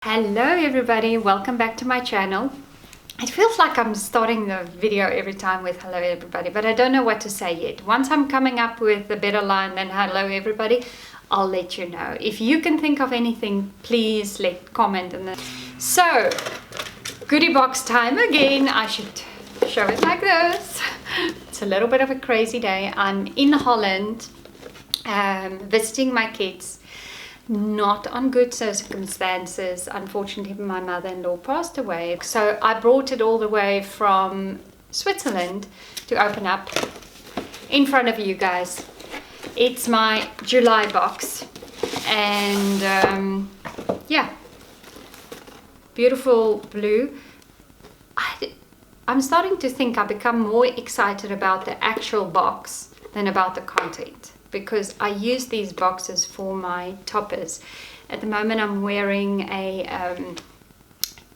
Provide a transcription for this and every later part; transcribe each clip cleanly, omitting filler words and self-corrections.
Hello everybody, welcome back to my channel. It feels like I'm starting the video every time with hello everybody, but I don't know what to say yet. Once I'm coming up with a better line than hello everybody, I'll let you know. If you can think of anything, please comment. So, goodie box time again. I should show it like this. It's a little bit of a crazy day. I'm in Holland visiting my kids. Not on good circumstances. Unfortunately, my mother-in-law passed away. So I brought it all the way from Switzerland to open up in front of you guys. It's my July box. And yeah, beautiful blue. I'm starting to think I become more excited about the actual box than about the content, because I use these boxes for my toppers. At the moment I'm wearing a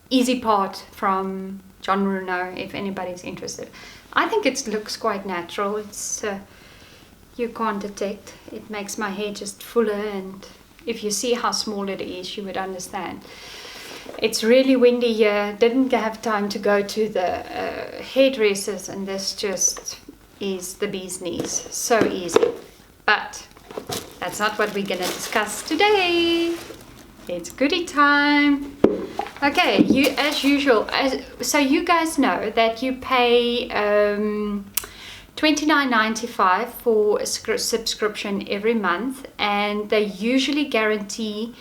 Easy Part from John Bruno, if anybody's interested. I think it looks quite natural. It's you can't detect. It makes my hair just fuller, and if you see how small it is, you would understand. It's really windy here. Didn't have time to go to the hairdressers, and this just is the bee's knees. So easy. But that's not what we're going to discuss today. It's goodie time. Okay, as usual, so you guys know that you pay $29.95 for a subscription every month, and they usually guarantee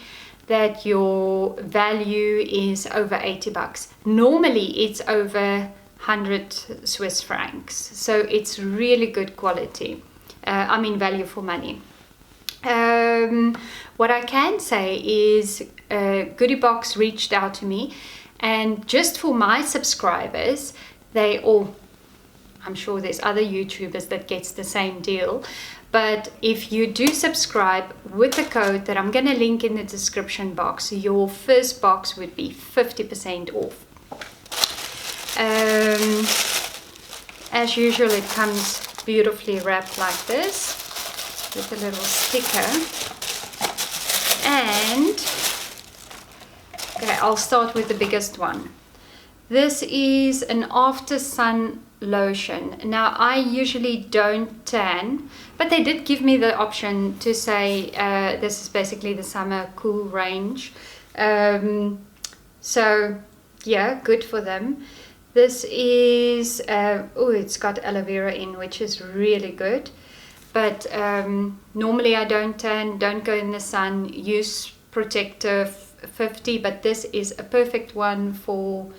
that your value is over 80 bucks. Normally it's over 100 Swiss francs, so it's really good quality. I mean value for money. What I can say is Goodiebox reached out to me, and just for my subscribers, they all, I'm sure there's other YouTubers that gets the same deal, but if you do subscribe with the code that I'm going to link in the description box, your first box would be 50% off. As usual, it comes beautifully wrapped like this with a little sticker. And okay, I'll start with the biggest one. This is an after sun lotion. Now I usually don't tan, but they did give me the option to say this is basically the summer cool range. So yeah, good for them. This is, oh, it's got aloe vera in, which is really good. But normally I don't tan, don't go in the sun, use protector 50, but this is a perfect one for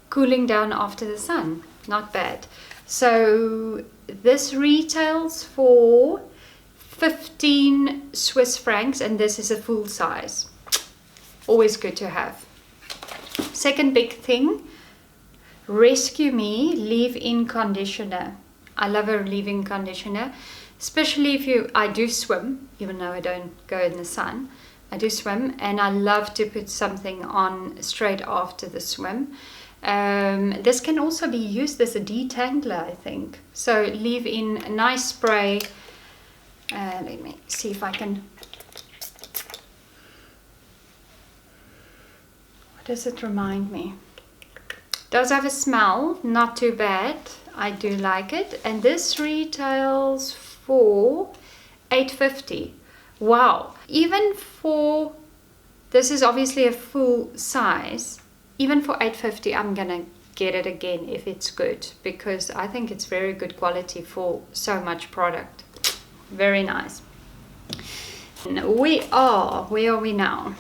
cooling down after the sun. Not bad. So this retails for 15 Swiss francs, and this is a full size. Always good to have. Second big thing, Rescue Me leave-in conditioner. I love a leave-in conditioner, especially if I do swim, even though I don't go in the sun. I do swim, and I love to put something on straight after the swim. This can also be used as a detangler, I think. So leave-in, a nice spray. Let me see if I can. What does it remind me? Does have a smell, not too bad. I do like it, and this retails for $8.50. Wow! Even for, this is obviously a full size. Even for $8.50, I'm gonna get it again if it's good, because I think it's very good quality for so much product. Very nice. Where are we now?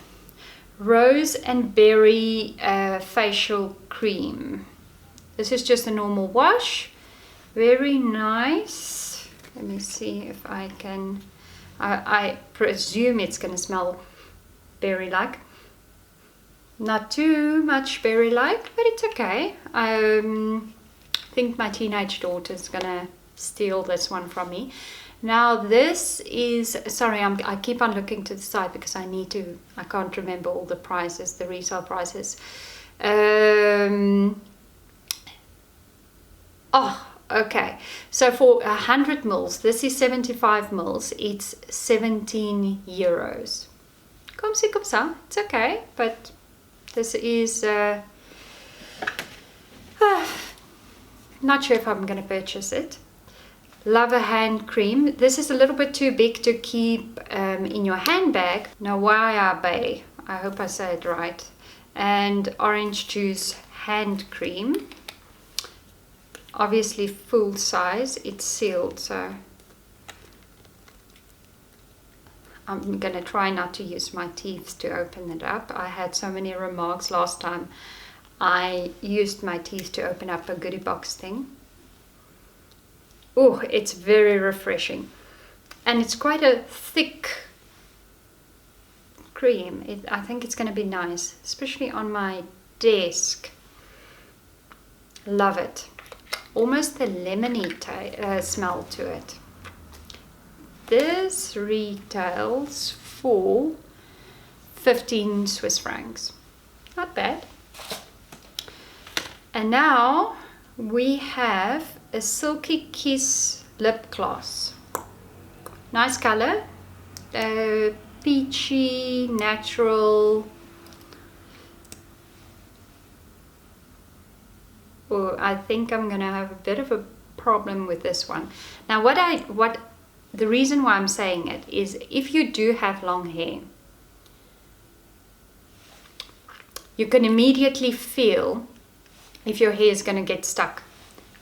Rose and Berry facial cream. This is just a normal wash. Very nice. Let me see if I can. I presume it's going to smell berry-like. Not too much berry-like, but it's okay. I think my teenage daughter's going to steal this one from me. Now this is, sorry, I keep on looking to the side because I can't remember all the prices, the retail prices. Oh, okay. So for 100 mils, this is 75 mils, it's 17 euros. Comme ci, comme ça, it's okay, but This is not sure if I'm going to purchase it. Love a hand cream. This is a little bit too big to keep in your handbag. Nawaya Bay, I hope I say it right. And orange juice hand cream. Obviously full size. It's sealed, so I'm gonna try not to use my teeth to open it up. I had so many remarks last time I used my teeth to open up a Goodiebox thing. Oh, it's very refreshing. And it's quite a thick cream. I think it's going to be nice, especially on my desk. Love it. Almost a lemony smell to it. This retails for 15 Swiss francs. Not bad. And now we have a Silky Kiss lip gloss. Nice color, peachy, natural. Oh, I think I'm gonna have a bit of a problem with this one. Now, the reason why I'm saying it is, if you do have long hair, you can immediately feel if your hair is gonna get stuck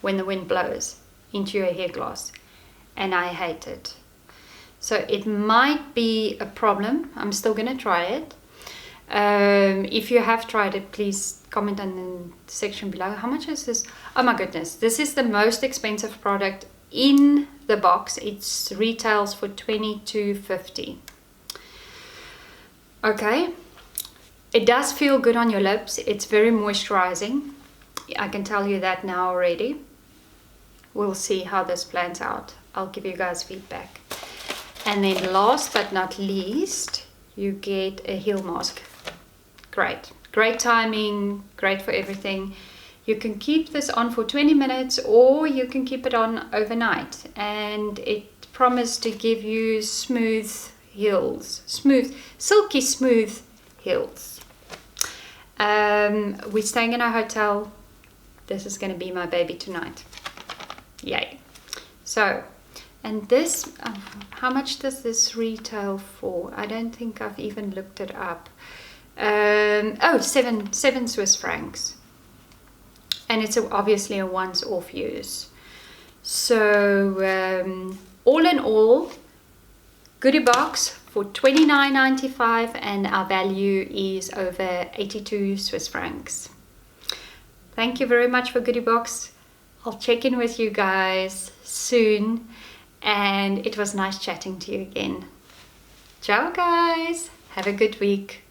when the wind blows into your hair gloss, and I hate it. So it might be a problem. I'm still gonna try it. If you have tried it, please comment in the section below. How much is this? Oh my goodness, this is the most expensive product in the box. It retails for $22.50. Okay, it does feel good on your lips. It's very moisturizing. I can tell you that now already. We'll see how this plans out. I'll give you guys feedback. And then last but not least, you get a heel mask. Great. Great timing, great for everything. You can keep this on for 20 minutes or you can keep it on overnight. And it promised to give you smooth heels. Silky smooth heels. We're staying in a hotel. This is going to be my baby tonight. Yay. So, and this, how much does this retail for? I don't think I've even looked it up. Oh, seven Swiss francs. And it's obviously a once-off use. So, all in all, Goodiebox for $29.95, and our value is over 82 Swiss francs. Thank you very much for Goodiebox. I'll check in with you guys soon, and it was nice chatting to you again. Ciao guys, have a good week.